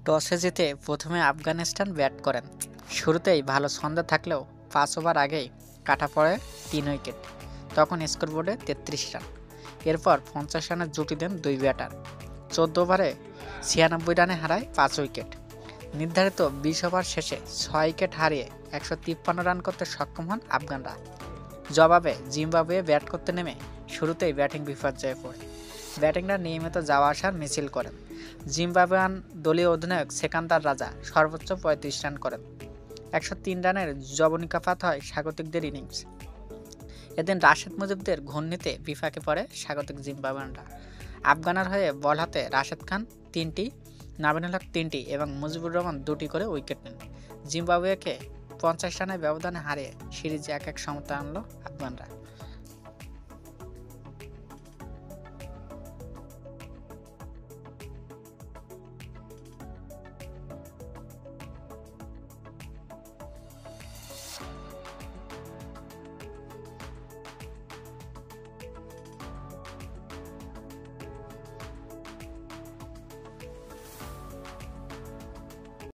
টসে জিতে প্রথমে আফগানিস্তান ব্যাট করেন। শুরুতেই ভালো ছন্দে থাকলেও 5 ওভার আগেই কাটা পড়ে 3 উইকেট। তখন স্কোরবোর্ডে 33 রান। এরপর 50 রানের জুটি দেন 2 ব্যাটার। 14 ওভারে 96 রানে হারায় 5 উইকেট। নির্ধারিত 20 ওভার শেষে 6 উইকেট হারিয়ে 153 রান করতে সক্ষম হন আফগানরা। জবাবে জিম্বাবুয়ে ব্যাট করতে নেমে শুরুতেই ব্যাটিং বিপর্যয়ে পড়ে। ব্যাটিংরা নিয়মিত যাওয়া আসার মিছিল করেন। জিম্বাবুয়ান দলীয় অধিনায়ক সেকান্দার রাজা সর্বোচ্চ 35 রান করেন। 103 রানের জবনিকাপাত হয় স্বাগতিকদের ইনিংস। এদিন রাশেদ মুজিবদের ঘূর্ণিতে বিপাকে পড়ে স্বাগতিক জিম্বাবুয়ানরা। আফগানের হয়ে বল হাতে রাশেদ খান 3টি, নাবিনুল হক 3টি এবং মুজিবুর রহমান 2টি করে উইকেট নেন। জিম্বাবুয়েকে 50 রানের ব্যবধানে হারিয়ে সিরিজে 1-1 সমতা আনল আফগানরা।